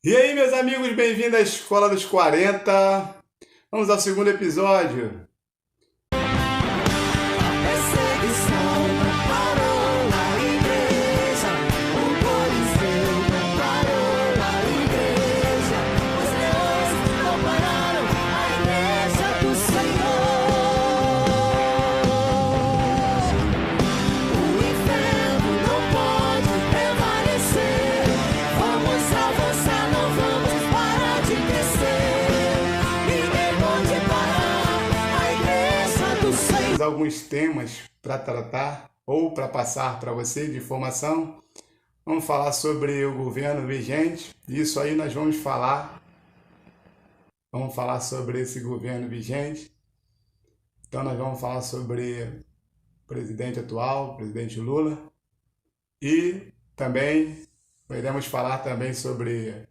E aí, meus amigos, bem-vindos à Escola dos 40. Vamos ao segundo episódio. Perseguição não parou na igreja, o Coliseu não parou na igreja, os leões não pararam a igreja do Senhor. O inferno não pode prevalecer, vamos avançar, não vamos parar de crescer, ninguém pode parar a igreja do Senhor. Temos alguns temas para tratar ou para passar para você de informação. Vamos falar sobre o governo vigente. Isso aí nós vamos falar. Vamos falar sobre esse governo vigente. Então nós vamos falar sobre o presidente atual, o presidente Lula. E também iremos falar também sobre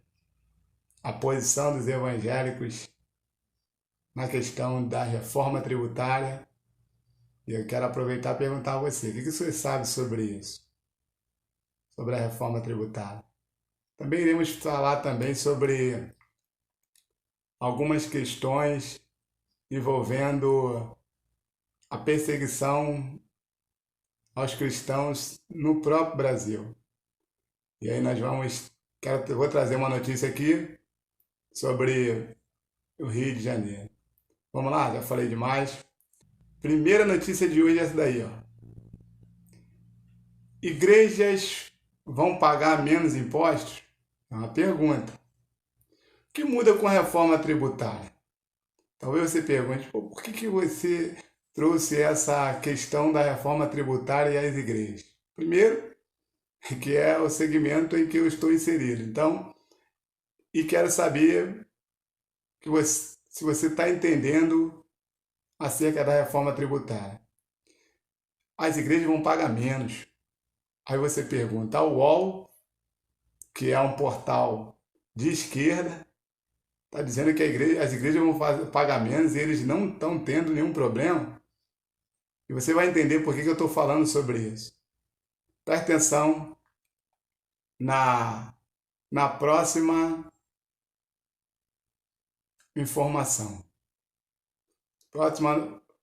a posição dos evangélicos na questão da reforma tributária. E eu quero aproveitar e perguntar a você, o que você sabe sobre isso? Sobre a reforma tributária. Também iremos falar também sobre algumas questões envolvendo a perseguição aos cristãos no próprio Brasil. E aí vou trazer uma notícia aqui sobre o Rio de Janeiro. Vamos lá, já falei demais. Primeira notícia de hoje é essa daí, ó. Igrejas vão pagar menos impostos? É uma pergunta. O que muda com a reforma tributária? Talvez você pergunte, por que você trouxe essa questão da reforma tributária e as igrejas? Primeiro, que é o segmento em que eu estou inserido. Então, e quero saber se você está entendendo acerca da reforma tributária. As igrejas vão pagar menos. Aí você pergunta, a UOL, que é um portal de esquerda, está dizendo que as igrejas vão pagar menos e eles não estão tendo nenhum problema. E você vai entender por que eu estou falando sobre isso. Preste atenção na próxima informação.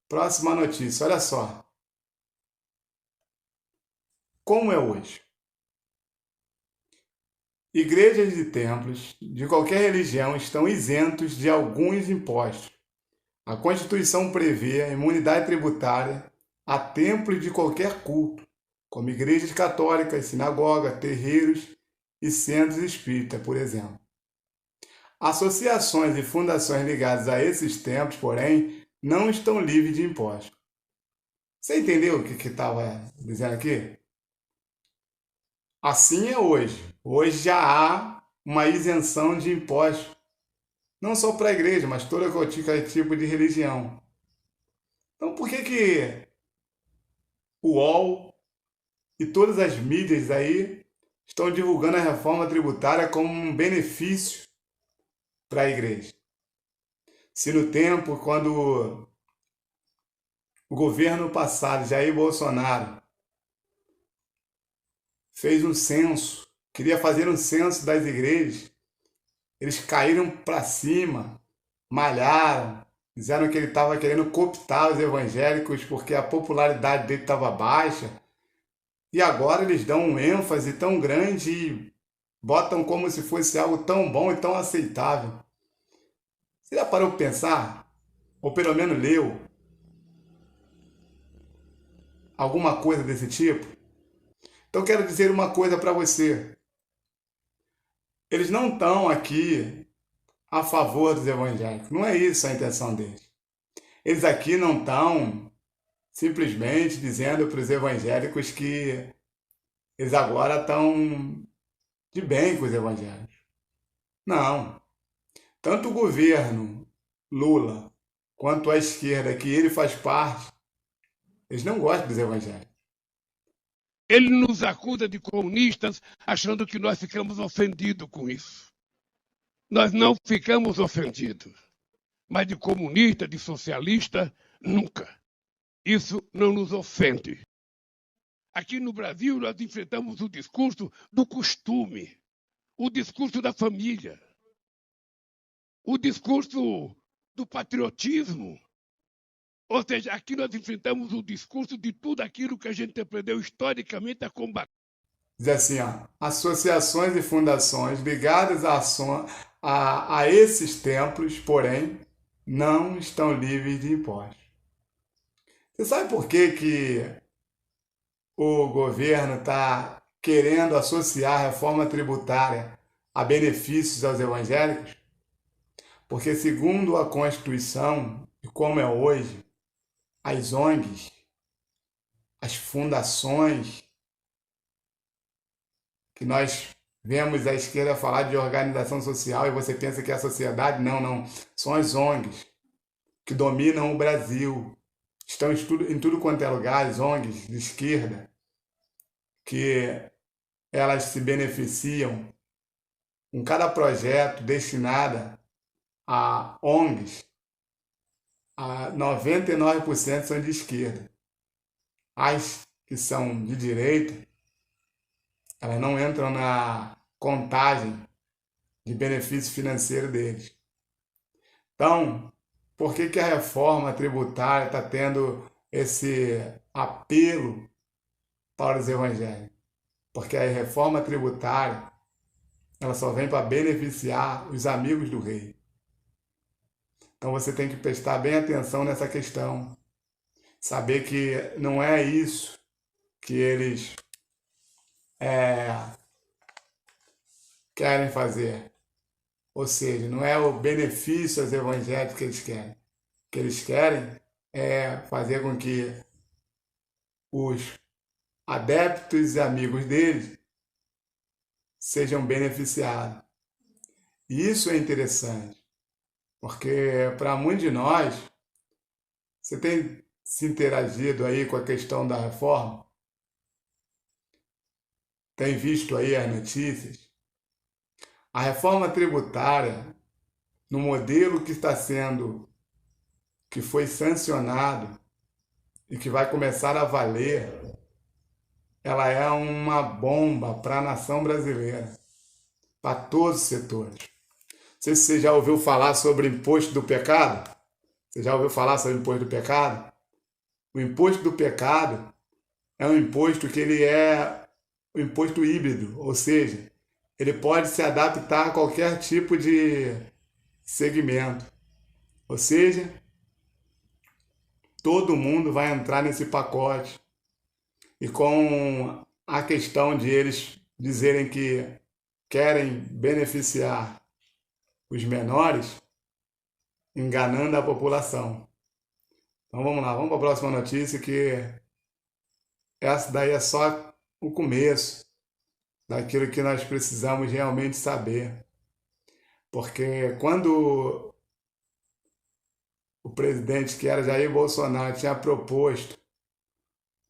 Próxima notícia, olha só. Como é hoje? Igrejas e templos de qualquer religião estão isentos de alguns impostos. A Constituição prevê a imunidade tributária a templos de qualquer culto, como igrejas católicas, sinagogas, terreiros e centros espíritas, por exemplo. Associações e fundações ligadas a esses templos, porém, não estão livres de impostos. Você entendeu o que estava dizendo aqui? Assim é hoje. Hoje já há uma isenção de impostos, não só para a igreja, mas todo qualquer tipo de religião. Então por que o UOL e todas as mídias aí estão divulgando a reforma tributária como um benefício para a igreja? Se no tempo, quando o governo passado, Jair Bolsonaro, fez um censo, queria fazer um censo das igrejas, eles caíram para cima, malharam, disseram que ele estava querendo cooptar os evangélicos porque a popularidade dele estava baixa, e agora eles dão um ênfase tão grande e botam como se fosse algo tão bom e tão aceitável. Você já parou para pensar? Ou pelo menos leu alguma coisa desse tipo? Então quero dizer uma coisa para você. Eles não estão aqui a favor dos evangélicos. Não é isso a intenção deles. Eles aqui não estão simplesmente dizendo para os evangélicos que eles agora estão de bem com os evangélicos. Não. Tanto o governo Lula quanto a esquerda que ele faz parte, eles não gostam dos evangélicos. Ele nos acusa de comunistas, achando que nós ficamos ofendidos com isso. Nós não ficamos ofendidos. Mas de comunista, de socialista, nunca. Isso não nos ofende. Aqui no Brasil, nós enfrentamos o discurso do costume. o discurso da família, o discurso do patriotismo. Ou seja, aqui nós enfrentamos o discurso de tudo aquilo que a gente aprendeu historicamente a combater. Diz assim, ó, associações e fundações ligadas a esses templos, porém, não estão livres de impostos. Você sabe por que o governo está querendo associar a reforma tributária a benefícios aos evangélicos? Porque, segundo a Constituição, e como é hoje, as ONGs, as fundações, que nós vemos a esquerda falar de organização social e você pensa que é a sociedade, não, são as ONGs que dominam o Brasil, estão em tudo quanto é lugar, as ONGs de esquerda, que elas se beneficiam com cada projeto destinado a ONGs, a 99% são de esquerda. As que são de direita, elas não entram na contagem de benefício financeiro deles. Então, por que a reforma tributária está tendo esse apelo para os evangélicos? Porque a reforma tributária ela só vem para beneficiar os amigos do rei. Então você tem que prestar bem atenção nessa questão. Saber que não é isso que eles querem fazer. Ou seja, não é o benefício aos evangélicos que eles querem. O que eles querem é fazer com que os adeptos e amigos deles sejam beneficiados. E isso é interessante, porque para muitos de nós, você tem se interagido aí com a questão da reforma? Tem visto aí as notícias? A reforma tributária, no modelo que foi sancionado e que vai começar a valer, ela é uma bomba para a nação brasileira, para todos os setores. Não sei se você já ouviu falar sobre o imposto do pecado. Você já ouviu falar sobre o imposto do pecado? O imposto do pecado é um imposto que ele é o imposto híbrido, ou seja, ele pode se adaptar a qualquer tipo de segmento. Ou seja, todo mundo vai entrar nesse pacote. E com a questão de eles dizerem que querem beneficiar os menores, enganando a população. Então vamos lá, vamos para a próxima notícia, que essa daí é só o começo daquilo que nós precisamos realmente saber. Porque quando o presidente, que era Jair Bolsonaro, tinha proposto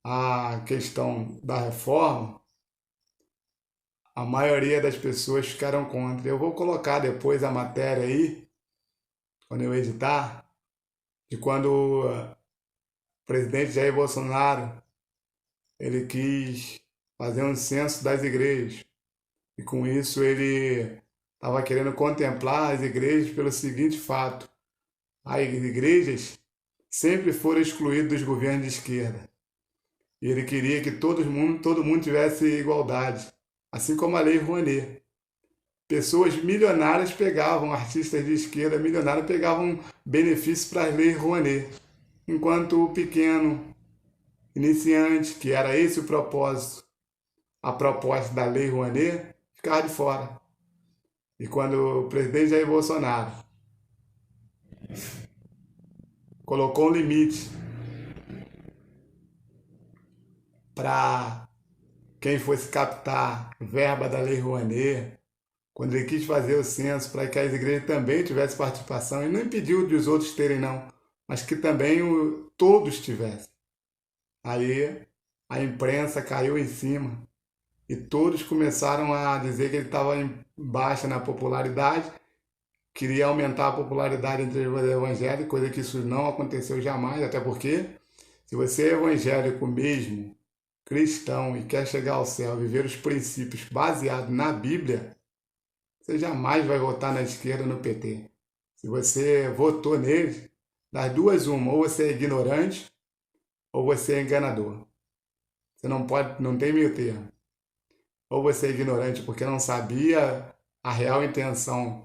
a questão da reforma, a maioria das pessoas ficaram contra. Eu vou colocar depois a matéria aí, quando eu editar, de quando o presidente Jair Bolsonaro ele quis fazer um censo das igrejas. E com isso ele estava querendo contemplar as igrejas pelo seguinte fato: as igrejas sempre foram excluídas dos governos de esquerda. E ele queria que todo mundo tivesse igualdade, assim como a Lei Rouanet. Pessoas milionárias pegavam, artistas de esquerda milionários pegavam benefícios para as Leis Rouanet, enquanto o pequeno iniciante, que era esse o propósito, a proposta da Lei Rouanet, ficava de fora. E quando o presidente Jair Bolsonaro colocou um limite para quem fosse captar verba da Lei Rouanet, quando ele quis fazer o censo para que as igrejas também tivessem participação, e não impediu de os outros terem não, mas que também todos tivessem. Aí a imprensa caiu em cima e todos começaram a dizer que ele estava em baixa na popularidade, queria aumentar a popularidade entre os evangélicos, coisa que isso não aconteceu jamais, até porque se você é evangélico mesmo, cristão, e quer chegar ao céu, viver os princípios baseados na Bíblia, você jamais vai votar na esquerda no PT. Se você votou nele, das duas uma, ou você é ignorante ou você é enganador. Você não pode, não tem meio termo. Ou você é ignorante porque não sabia a real intenção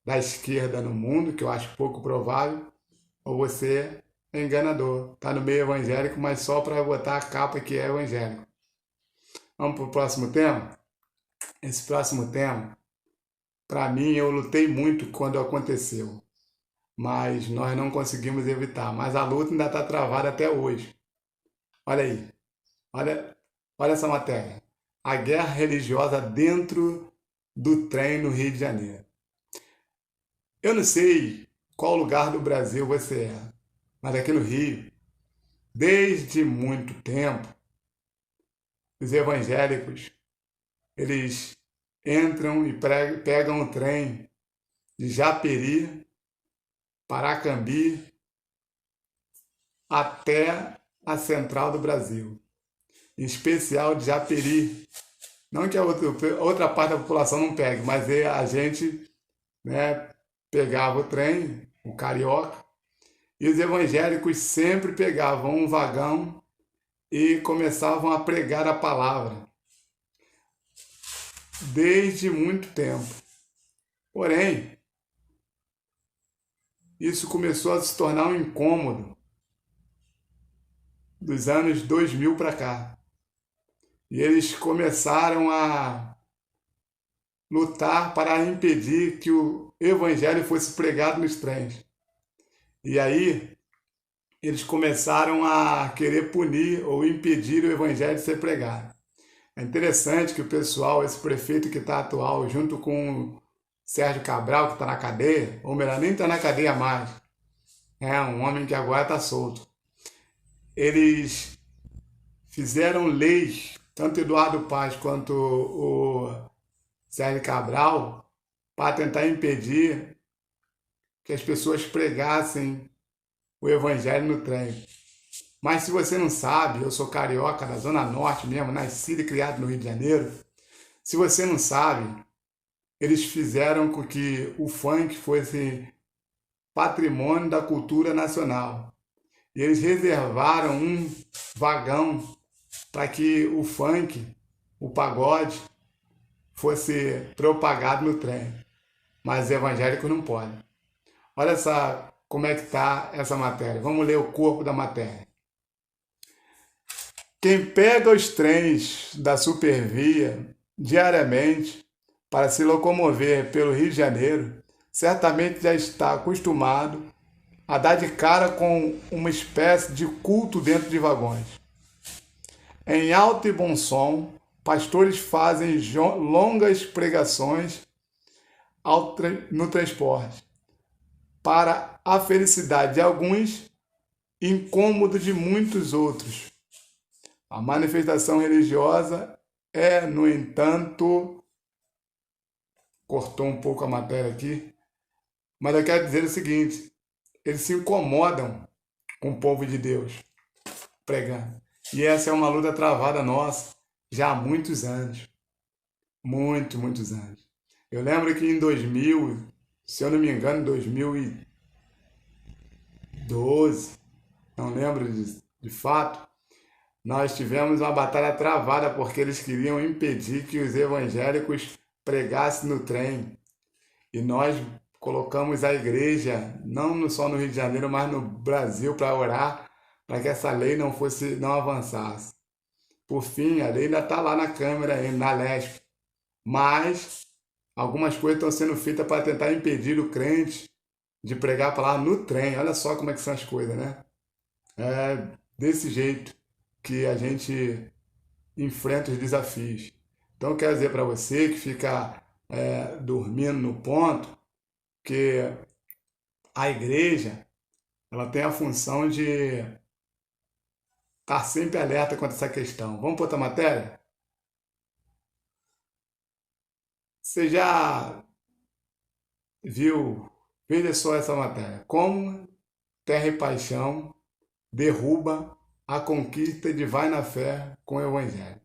da esquerda no mundo, que eu acho pouco provável, ou você é enganador. Está no meio evangélico, mas só para botar a capa que é evangélico. Vamos para o próximo tema? Esse próximo tema, para mim, eu lutei muito quando aconteceu, mas nós não conseguimos evitar. Mas a luta ainda está travada até hoje. Olha aí, olha essa matéria. A guerra religiosa dentro do trem no Rio de Janeiro. Eu não sei qual lugar do Brasil você é, mas aqui no Rio, desde muito tempo, os evangélicos, eles entram e pegam o trem de Japeri, Paracambi, até a central do Brasil, em especial de Japeri. Não que a outra parte da população não pegue, mas a gente, né, pegava o trem, o carioca, e os evangélicos sempre pegavam um vagão e começavam a pregar a palavra, desde muito tempo. Porém, isso começou a se tornar um incômodo dos anos 2000 para cá. E eles começaram a lutar para impedir que o evangelho fosse pregado nos trens. E aí, eles começaram a querer punir ou impedir o evangelho de ser pregado. É interessante que o pessoal, esse prefeito que está atual, junto com o Sérgio Cabral, que está na cadeia, ou melhor, nem está na cadeia mais, é um homem que agora está solto. Eles fizeram leis, tanto Eduardo Paz quanto o Sérgio Cabral, para tentar impedir que as pessoas pregassem o evangelho no trem. Mas se você não sabe, eu sou carioca, da Zona Norte mesmo, nascido e criado no Rio de Janeiro. Se você não sabe, eles fizeram com que o funk fosse patrimônio da cultura nacional. E eles reservaram um vagão para que o funk, o pagode, fosse propagado no trem. Mas evangélicos não podem. Olha como é que está essa matéria. Vamos ler o corpo da matéria. Quem pega os trens da Supervia diariamente para se locomover pelo Rio de Janeiro, certamente já está acostumado a dar de cara com uma espécie de culto dentro de vagões. Em alto e bom som, pastores fazem longas pregações no transporte, para a felicidade de alguns, incômodo de muitos outros. A manifestação religiosa é, no entanto, cortou um pouco a matéria aqui, mas eu quero dizer o seguinte: eles se incomodam com o povo de Deus pregando. E essa é uma luta travada nossa já há muitos anos. Muitos anos. Eu lembro que em 2000, se eu não me engano, em 2012, não lembro de fato, nós tivemos uma batalha travada porque eles queriam impedir que os evangélicos pregassem no trem. E nós colocamos a igreja, não só no Rio de Janeiro, mas no Brasil, para orar, para que essa lei não avançasse. Por fim, a lei ainda está lá na Câmara, na LESP. Mas algumas coisas estão sendo feitas para tentar impedir o crente de pregar a palavra no trem. Olha só como é que são as coisas, né? É desse jeito que a gente enfrenta os desafios. Então, eu quero dizer para você que fica dormindo no ponto, que a igreja ela tem a função de estar sempre alerta quanto a essa questão. Vamos para outra matéria? Você já viu, veja só essa matéria, como Terra e Paixão derruba a conquista de Vai na Fé com o Evangelho.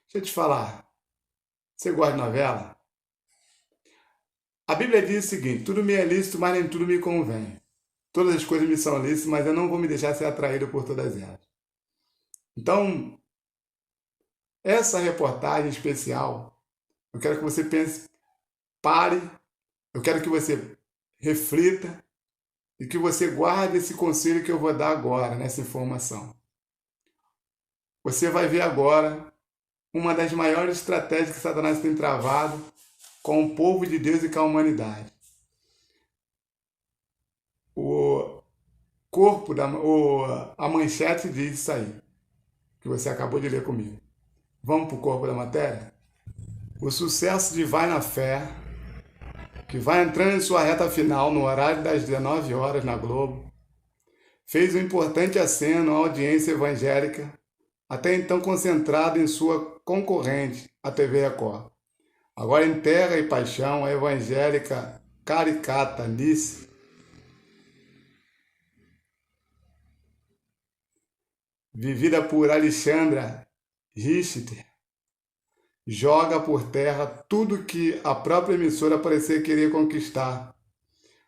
Deixa eu te falar, você gosta de novela? Bíblia diz o seguinte: tudo me é lícito, mas nem tudo me convém. Todas as coisas me são lícitas, mas eu não vou me deixar ser atraído por todas elas. Então, essa reportagem especial, eu quero que você pense, pare, eu quero que você reflita e que você guarde esse conselho que eu vou dar agora, nessa informação. Você vai ver agora uma das maiores estratégias que Satanás tem travado com o povo de Deus e com a humanidade. A manchete diz isso aí, que você acabou de ler comigo. Vamos para o corpo da matéria? O sucesso de Vai na Fé, que vai entrando em sua reta final no horário das 19 horas na Globo, fez um importante aceno à audiência evangélica, até então concentrada em sua concorrente, a TV Record. Agora em Terra e Paixão, a evangélica caricata Nice, vivida por Alexandra Richter, joga por terra tudo que a própria emissora parecia querer conquistar,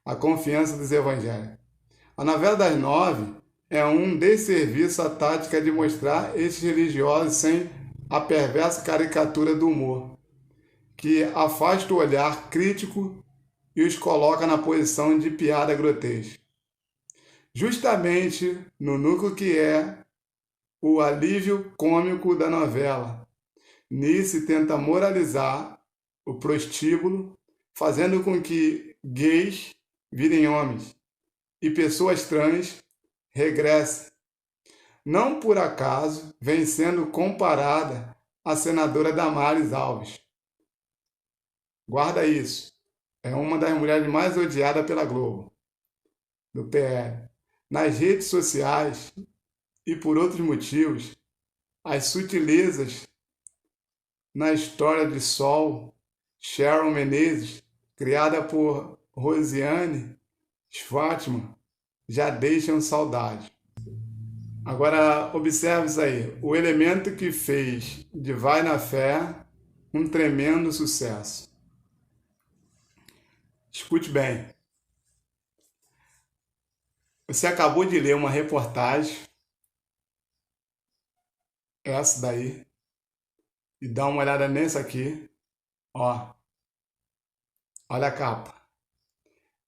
a confiança dos evangélicos. A novela das 9 é um desserviço à tática de mostrar estes religiosos sem a perversa caricatura do humor, que afasta o olhar crítico e os coloca na posição de piada grotesca. Justamente no núcleo que é o alívio cômico da novela, Nice tenta moralizar o prostíbulo, fazendo com que gays virem homens e pessoas trans regressem. Não por acaso vem sendo comparada à senadora Damares Alves. Guarda isso. É uma das mulheres mais odiadas pela Globo, do PL. Nas redes sociais e por outros motivos, as sutilezas na história de Sol, Sharon Menezes, criada por Rosiane Schwartzman, já deixam saudade. Agora, observe isso aí. O elemento que fez de Vai na Fé um tremendo sucesso. Escute bem. Você acabou de ler uma reportagem, essa daí, e dá uma olhada nessa aqui. Ó, olha a capa.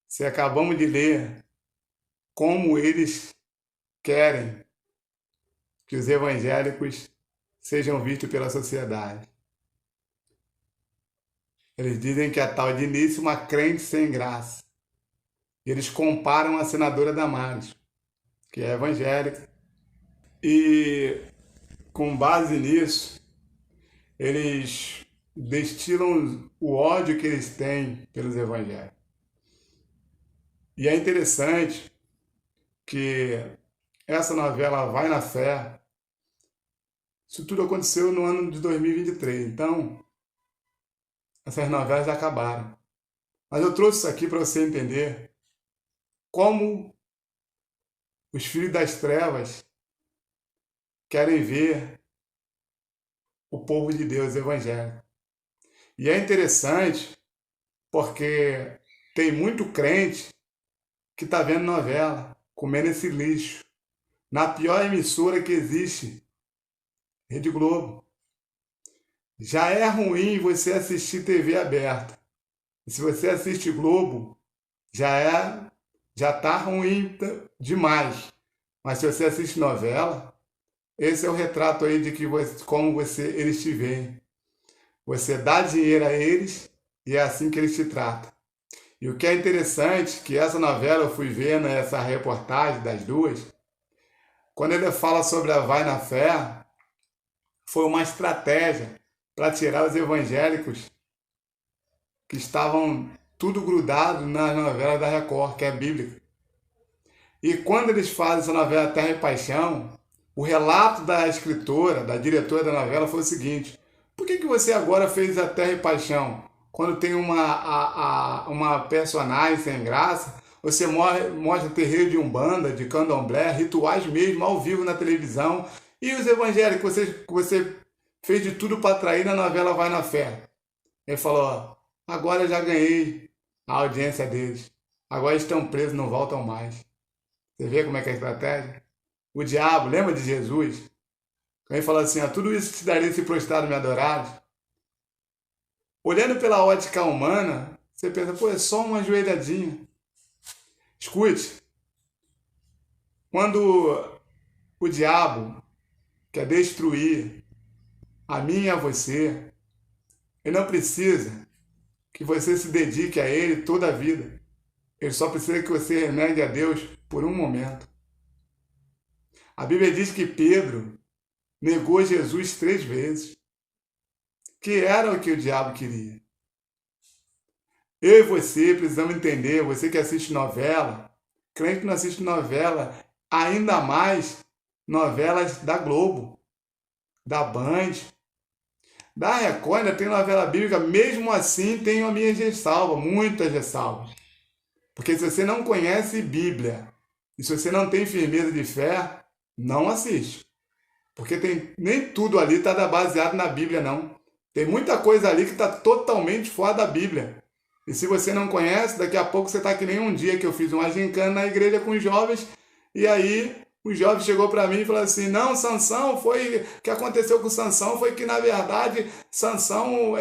Você acabamos de ler como eles querem que os evangélicos sejam vistos pela sociedade. Eles dizem que a tal de Nice é uma crente sem graça. Eles comparam a senadora Damares, que é evangélica, e com base nisso, eles destilam o ódio que eles têm pelos evangélicos. E é interessante que essa novela Vai na Fé, isso tudo aconteceu no ano de 2023, então essas novelas já acabaram. Mas eu trouxe isso aqui para você entender como os filhos das trevas querem ver o povo de Deus evangélico. E é interessante porque tem muito crente que está vendo novela, comendo esse lixo, na pior emissora que existe, Rede Globo. Já é ruim você assistir TV aberta. E se você assiste Globo, já tá ruim demais. Mas se você assiste novela, esse é o retrato aí de que eles te veem. Você dá dinheiro a eles e é assim que eles te tratam. E o que é interessante, que essa novela eu fui vendo, essa reportagem das duas, quando ele fala sobre a Vai na Fé, foi uma estratégia para tirar os evangélicos que estavam tudo grudados na novela da Record, que é bíblica. E quando eles fazem essa novela Terra e Paixão, o relato da escritora, da diretora da novela foi o seguinte: por que você agora fez a Terra e Paixão? Quando tem uma personagem sem graça, você mostra terreiro de umbanda, de candomblé, rituais mesmo, ao vivo na televisão. E os evangélicos, você fez de tudo para atrair na novela Vai na Fé. Ele falou: ó, agora eu já ganhei. a audiência deles. Agora estão presos, não voltam mais. Você vê como é que é a estratégia? O diabo, lembra de Jesus? Quando ele fala assim, ó, tudo isso te daria se prostrado me adorares. Olhando pela ótica humana, você pensa, pô, é só uma ajoelhadinha. Escute, quando o diabo quer destruir a mim e a você, ele não precisa que você se dedique a ele toda a vida. Ele só precisa que você renegue a Deus por um momento. A Bíblia diz que Pedro negou Jesus 3 vezes, que era o que o diabo queria. Eu e você precisamos entender, você que assiste novela, crente que não assiste novela, ainda mais novelas da Globo, da Band, da Record, ainda tem novela bíblica, mesmo assim tem a minha ressalva, muitas ressalvas. Porque se você não conhece Bíblia, e se você não tem firmeza de fé, não assiste. Porque nem tudo ali está baseado na Bíblia, não. Tem muita coisa ali que está totalmente fora da Bíblia. E se você não conhece, daqui a pouco você está que nem um dia que eu fiz uma gincana na igreja com os jovens, e aí o jovem chegou para mim e falou assim, não, Sansão, o que aconteceu com Sansão foi que, na verdade, Sansão,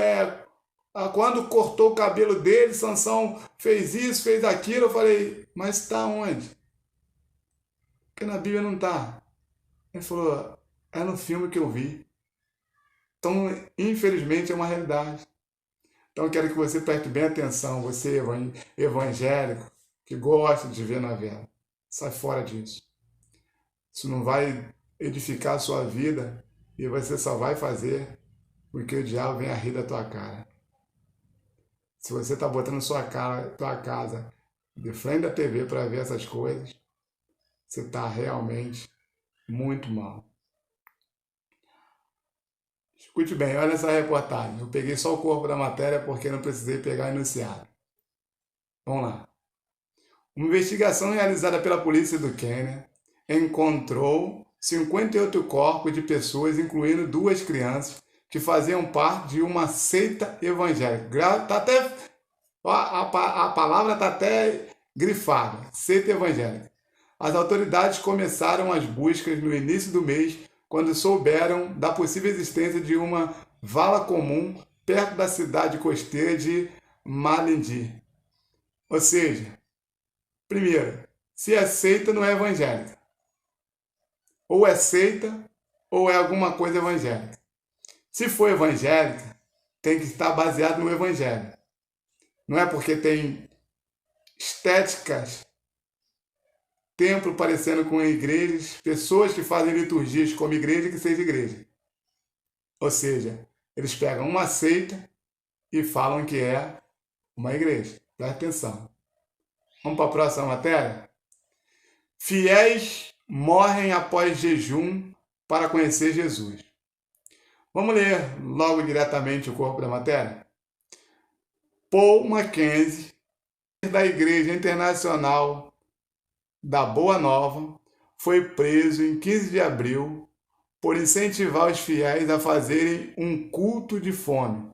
quando cortou o cabelo dele, Sansão fez isso, fez aquilo. Eu falei, mas está onde? Porque na Bíblia não está. Ele falou, é no filme que eu vi. Então, infelizmente, é uma realidade. Então, eu quero que você preste bem atenção, você evangélico, que gosta de ver novela. Sai fora disso. Isso não vai edificar a sua vida e você só vai fazer porque o diabo vem a rir da tua cara. Se você está botando tua casa de frente da TV para ver essas coisas, você está realmente muito mal. Escute bem, olha essa reportagem. Eu peguei só o corpo da matéria porque não precisei pegar o enunciado. Vamos lá. Uma investigação realizada pela polícia do Quênia encontrou 58 corpos de pessoas, incluindo 2 crianças, que faziam parte de uma seita evangélica. A palavra está até grifada, seita evangélica. As autoridades começaram as buscas no início do mês, quando souberam da possível existência de uma vala comum perto da cidade costeira de Malindi. Ou seja, primeiro, se é seita, não é evangélica. Ou é seita, ou é alguma coisa evangélica. Se for evangélica, tem que estar baseado no evangelho. Não é porque tem estéticas, templo parecendo com igrejas, pessoas que fazem liturgias como igreja, que seja igreja. Ou seja, eles pegam uma seita e falam que é uma igreja. Presta atenção. Vamos para a próxima matéria? Fiéis morrem após jejum para conhecer Jesus. Vamos ler logo diretamente o corpo da matéria? Paul Mackenzie, da Igreja Internacional da Boa Nova, foi preso em 15 de abril por incentivar os fiéis a fazerem um culto de fome,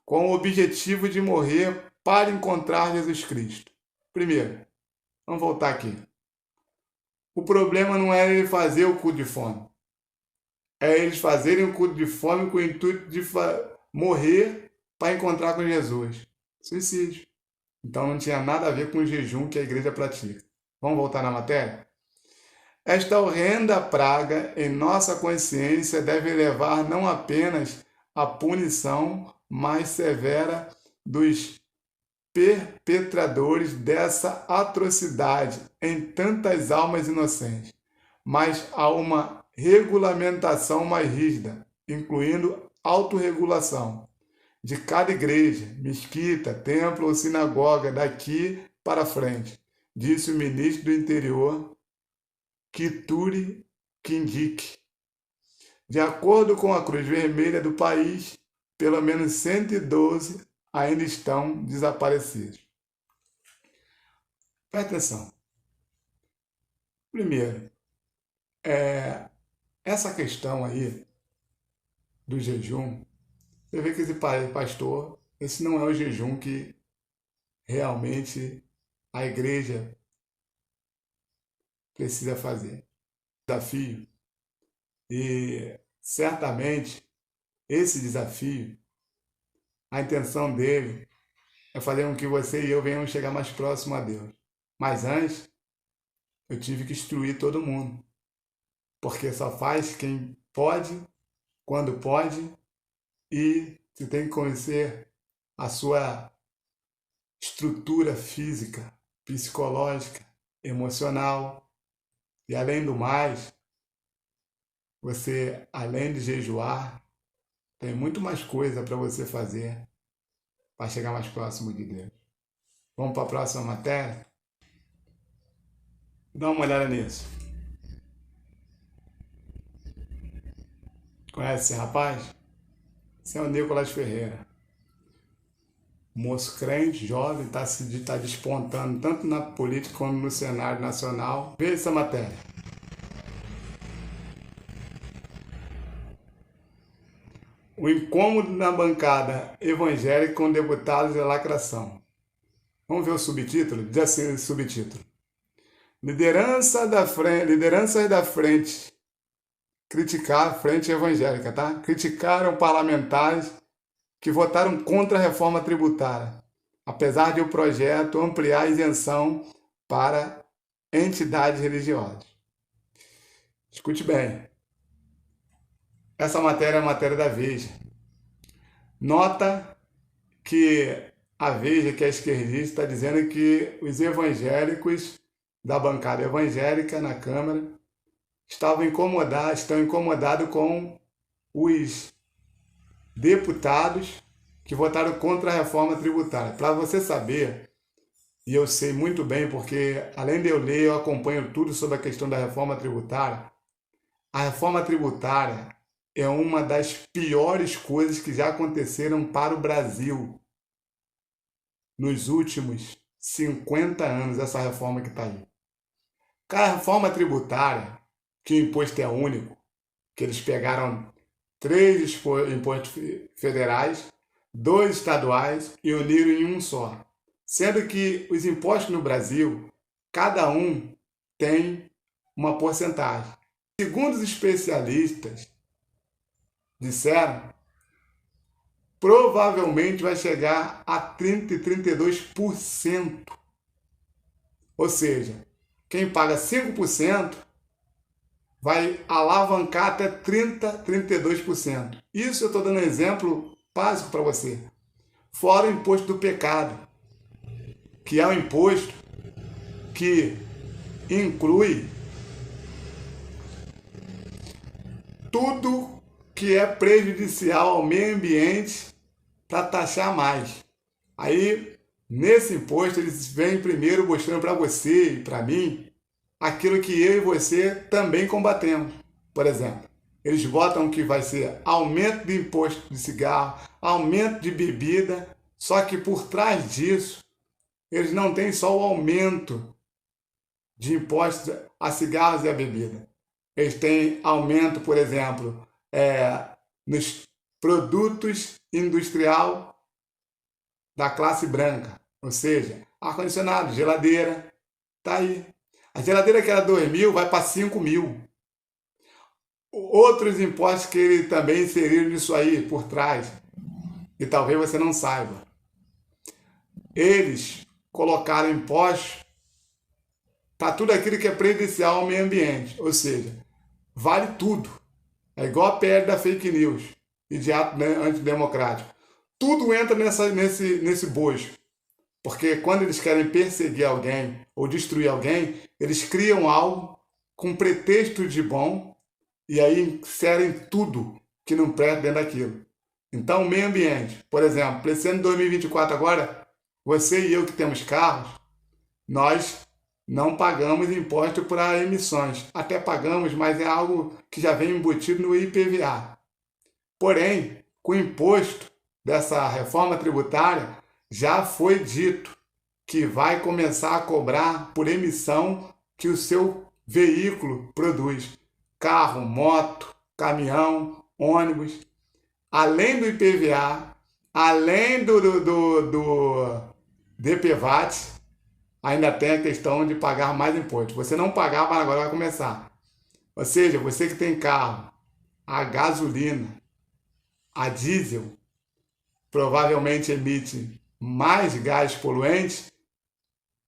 com o objetivo de morrer para encontrar Jesus Cristo. Primeiro, vamos voltar aqui. O problema não era ele fazer o culto de fome. É eles fazerem o culto de fome com o intuito de morrer para encontrar com Jesus. Suicídio. Então não tinha nada a ver com o jejum que a igreja pratica. Vamos voltar na matéria? Esta horrenda praga em nossa consciência deve levar não apenas à punição mais severa dos perpetradores dessa atrocidade em tantas almas inocentes, mas a uma regulamentação mais rígida, incluindo autorregulação de cada igreja, mesquita, templo ou sinagoga daqui para frente, disse o ministro do Interior, Kithure Kindiki. De acordo com a Cruz Vermelha do país, pelo menos 112 ainda estão desaparecidos. Presta atenção. Primeiro, essa questão aí do jejum, você vê que esse pastor, esse não é o jejum que realmente a igreja precisa fazer. Desafio. E certamente esse desafio, a intenção dele é fazer com que você e eu venhamos chegar mais próximo a Deus. Mas antes, eu tive que instruir todo mundo. Porque só faz quem pode, quando pode, e você tem que conhecer a sua estrutura física, psicológica, emocional. E além do mais, você, além de jejuar, tem muito mais coisa para você fazer para chegar mais próximo de Deus. Vamos para a próxima matéria? Dá uma olhada nisso. Conhece esse rapaz? Esse é o Nicolas Ferreira. Moço crente, jovem, está despontando tanto na política como no cenário nacional. Veja essa matéria. O incômodo na bancada evangélica com deputados e lacração. Vamos ver o subtítulo? Diz assim o subtítulo. Lideranças da frente criticaram a frente evangélica, tá? Criticaram parlamentares que votaram contra a reforma tributária, apesar de o projeto ampliar a isenção para entidades religiosas. Escute bem. Essa matéria é a matéria da Veja. Nota que a Veja, que é esquerdista, está dizendo que os evangélicos da bancada evangélica na Câmara estão incomodados com os deputados que votaram contra a reforma tributária. Para você saber, e eu sei muito bem, porque além de eu ler, eu acompanho tudo sobre a questão da reforma tributária. A reforma tributária é uma das piores coisas que já aconteceram para o Brasil nos últimos 50 anos, essa reforma que está aí. A reforma tributária, que o imposto é único, que eles pegaram 3 impostos federais, 2 estaduais e uniram em um só. Sendo que os impostos no Brasil, cada um tem uma porcentagem. Segundo os especialistas, disseram, provavelmente vai chegar a 30% e 32%. Ou seja, quem paga 5% vai alavancar até 30%, 32%. Isso eu estou dando um exemplo básico para você. Fora o imposto do pecado, que é um imposto que inclui tudo que é prejudicial ao meio ambiente para taxar mais. Aí, nesse imposto, eles vêm primeiro mostrando para você e para mim aquilo que eu e você também combatemos. Por exemplo, eles botam que vai ser aumento de imposto de cigarro, aumento de bebida, só que por trás disso, eles não têm só o aumento de impostos a cigarros e a bebida. Eles têm aumento, por exemplo, nos produtos industrial da classe branca, ou seja, ar-condicionado, geladeira, tá aí. A geladeira que era 2.000 vai para 5.000. Outros impostos que ele também inseriram nisso aí por trás, e talvez você não saiba. Eles colocaram impostos para tudo aquilo que é prejudicial ao meio ambiente, ou seja, vale tudo. É igual a PL da fake news e de ato antidemocrático. Tudo entra nesse bojo. Porque quando eles querem perseguir alguém ou destruir alguém, eles criam algo com pretexto de bom e aí inserem tudo que não presta dentro daquilo. Então, o meio ambiente, por exemplo, esse ano de 2024 agora, você e eu que temos carros, nós não pagamos imposto para emissões. Até pagamos, mas é algo que já vem embutido no IPVA. Porém, com o imposto dessa reforma tributária, já foi dito que vai começar a cobrar por emissão que o seu veículo produz. Carro, moto, caminhão, ônibus. Além do IPVA, além DPVAT, ainda tem a questão de pagar mais imposto. Você não pagava, mas agora vai começar. Ou seja, você que tem carro a gasolina, a diesel, provavelmente emite mais gás poluente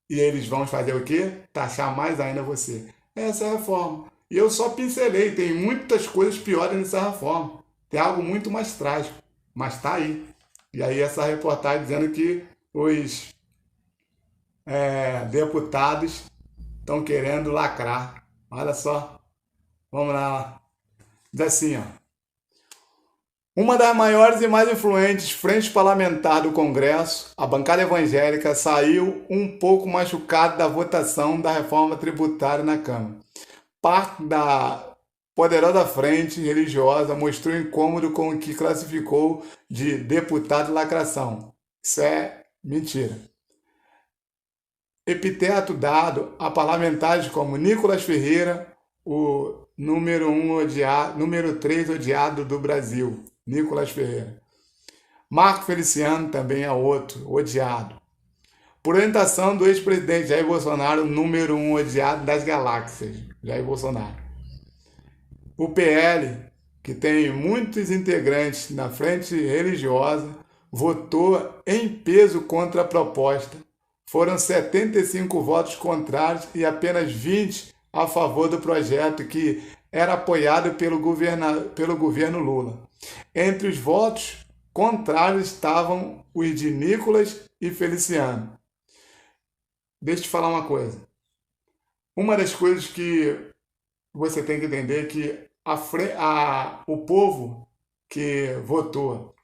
e eles vão fazer o quê? Taxar mais ainda você. Essa é a reforma. E eu só pincelei, tem muitas coisas piores nessa reforma. Tem algo muito mais trágico, mas está aí. E aí essa reportagem dizendo que os deputados estão querendo lacrar. Olha só, vamos lá. Diz assim, ó. Uma das maiores e mais influentes frentes parlamentares do Congresso, a bancada evangélica, saiu um pouco machucada da votação da reforma tributária na Câmara. Parte da poderosa frente religiosa mostrou incômodo com o que classificou de deputado lacração. Isso é mentira. Epiteto dado a parlamentares como Nicolas Ferreira, o número 3 odiado do Brasil, Nicolas Ferreira. Marco Feliciano também é outro, odiado. Por orientação do ex-presidente Jair Bolsonaro, número 1 odiado das galáxias, Jair Bolsonaro. O PL, que tem muitos integrantes na frente religiosa, votou em peso contra a proposta. Foram 75 votos contrários e apenas 20 a favor do projeto, que era apoiado pelo governo Lula. Entre os votos contrários estavam os de Nicolas e Feliciano. Deixa eu te falar uma coisa. Uma das coisas que você tem que entender é que o povo que votou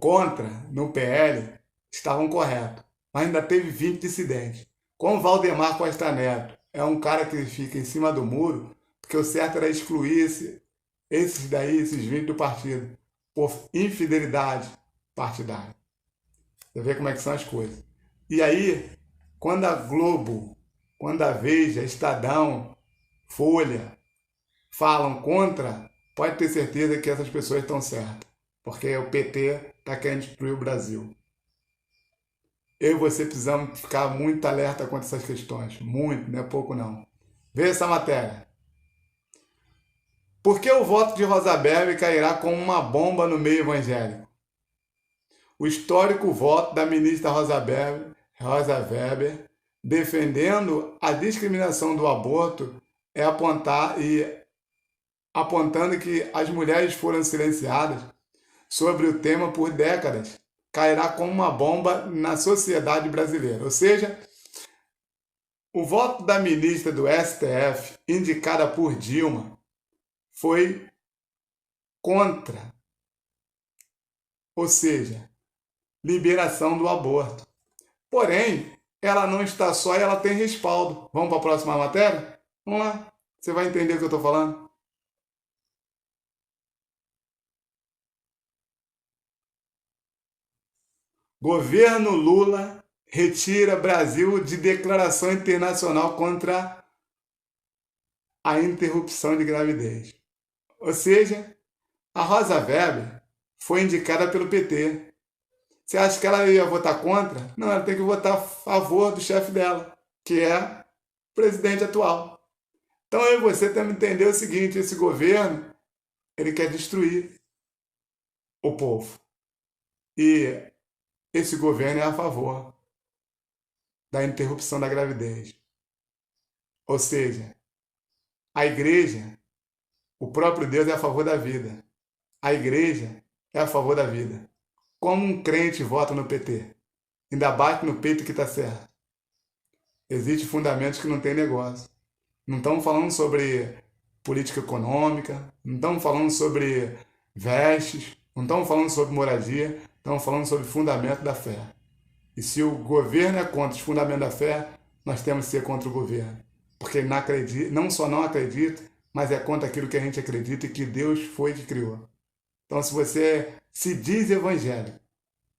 contra no PL estavam corretos, mas ainda teve 20 dissidentes. Como Valdemar Costa Neto é um cara que fica em cima do muro, porque o certo era excluir esses 20 do partido, por infidelidade partidária. Você vê como é que são as coisas. E aí, quando a Globo, quando a Veja, Estadão, Folha falam contra, pode ter certeza que essas pessoas estão certas, porque o PT está querendo destruir o Brasil. Eu e você precisamos ficar muito alerta contra essas questões. Muito, não é pouco não. Veja essa matéria. Por que o voto de Rosa Weber cairá como uma bomba no meio evangélico? O histórico voto da ministra Rosa Weber, defendendo a discriminação do aborto, apontando que as mulheres foram silenciadas sobre o tema por décadas, cairá como uma bomba na sociedade brasileira. Ou seja, o voto da ministra do STF, indicada por Dilma, foi contra, ou seja, liberação do aborto. Porém, ela não está só e ela tem respaldo. Vamos para a próxima matéria? Vamos lá, você vai entender o que eu estou falando. Governo Lula retira Brasil de declaração internacional contra a interrupção de gravidez. Ou seja, a Rosa Weber foi indicada pelo PT. Você acha que ela ia votar contra? Não, ela tem que votar a favor do chefe dela, que é o presidente atual. Então eu e você temos que entender o seguinte, esse governo, ele quer destruir o povo. E esse governo é a favor da interrupção da gravidez. Ou seja, a igreja, o próprio Deus é a favor da vida. A igreja é a favor da vida. Como um crente vota no PT? Ainda bate no peito que está certo. Existem fundamentos que não tem negócio. Não estamos falando sobre política econômica, não estamos falando sobre vestes, não estamos falando sobre moradia, estamos falando sobre fundamento da fé. E se o governo é contra os fundamentos da fé, nós temos que ser contra o governo. Porque ele não só não acredita, mas é contra aquilo que a gente acredita e que Deus foi que criou. Então, se você se diz evangélico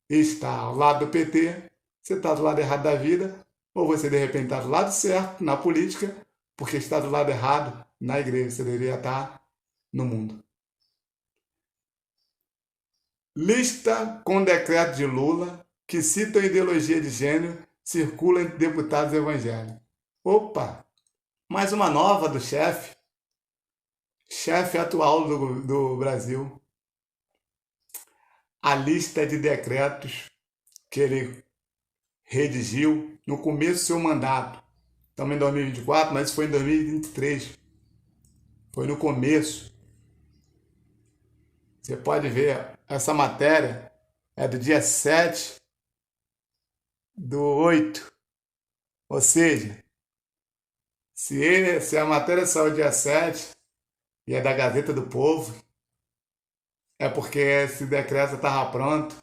e está ao lado do PT, você está do lado errado da vida, ou você de repente está do lado certo na política, porque está do lado errado na igreja. Você deveria estar no mundo. Lista com decreto de Lula que citam ideologia de gênero circulam entre deputados evangélicos. Opa! Mais uma nova do chefe atual do Brasil. A lista de decretos que ele redigiu no começo do seu mandato. Estamos em 2024, mas isso foi em 2023. Foi no começo. Você pode ver, essa matéria é do dia 7/8. Ou seja, se a matéria saiu dia 7 e é da Gazeta do Povo, é porque esse decreto estava pronto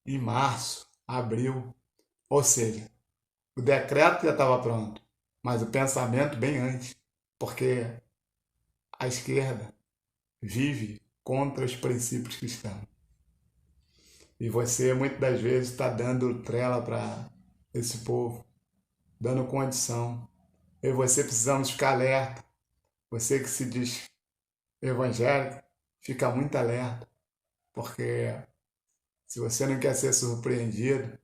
em março, abril. Ou seja, o decreto já estava pronto, mas o pensamento bem antes, porque a esquerda vive contra os princípios cristãos. E você, muitas das vezes, está dando trela para esse povo, dando condição. Eu e você precisamos ficar alerta. Você que se diz evangélico, fica muito alerta, porque se você não quer ser surpreendido,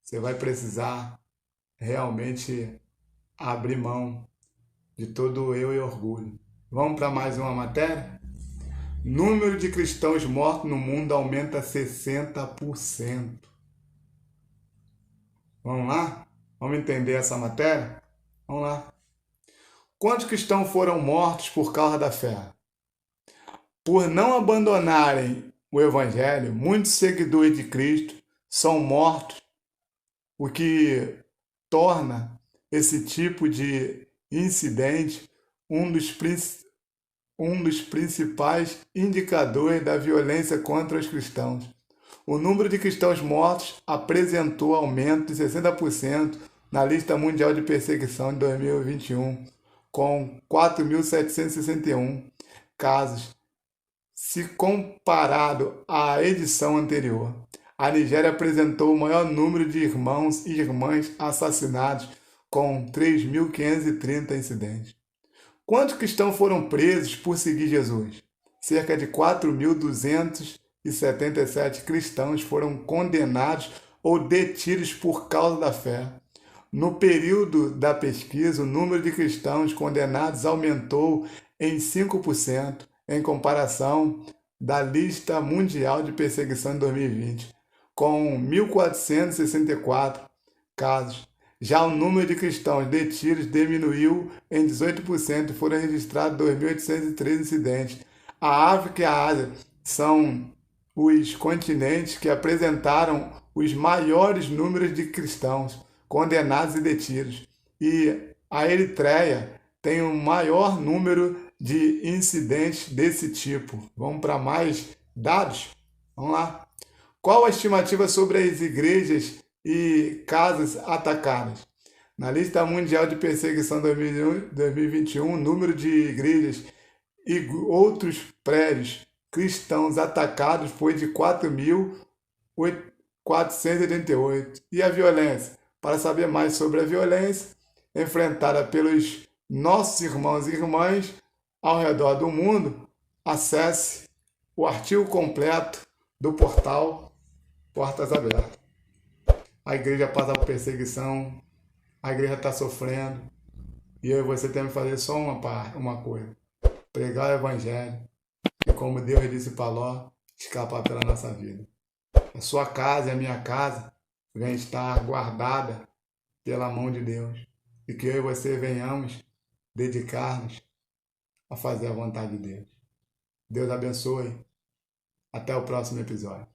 você vai precisar realmente abrir mão de todo eu e orgulho. Vamos para mais uma matéria? Número de cristãos mortos no mundo aumenta 60%. Vamos lá? Vamos entender essa matéria? Vamos lá. Quantos cristãos foram mortos por causa da fé? Por não abandonarem o Evangelho, muitos seguidores de Cristo são mortos, o que torna esse tipo de incidente um dos principais indicadores da violência contra os cristãos. O número de cristãos mortos apresentou aumento de 60% na lista mundial de perseguição de 2021, com 4.761 casos. Se comparado à edição anterior, a Nigéria apresentou o maior número de irmãos e irmãs assassinados, com 3.530 incidentes. Quantos cristãos foram presos por seguir Jesus? Cerca de 4.277 cristãos foram condenados ou detidos por causa da fé. No período da pesquisa, o número de cristãos condenados aumentou em 5%, em comparação da lista mundial de perseguição de 2020, com 1.464 casos. Já o número de cristãos detidos diminuiu em 18% e foram registrados 2.803 incidentes. A África e a Ásia são os continentes que apresentaram os maiores números de cristãos condenados e detidos. E a Eritreia tem o maior número de incidentes desse tipo. Vamos para mais dados? Vamos lá. Qual a estimativa sobre as igrejas e casas atacadas? Na lista mundial de perseguição 2021, o número de igrejas e outros prédios cristãos atacados foi de 4.488. E a violência? Para saber mais sobre a violência enfrentada pelos nossos irmãos e irmãs ao redor do mundo, acesse o artigo completo do portal Portas Abertas. A igreja passa por perseguição, a igreja está sofrendo, e eu e você temos que fazer só uma coisa: pregar o Evangelho, e como Deus disse para Ló, escapar pela nossa vida. A sua casa e a minha casa vem estar guardada pela mão de Deus, e que eu e você venhamos dedicar-nos a fazer a vontade de Deus. Deus abençoe. Até o próximo episódio.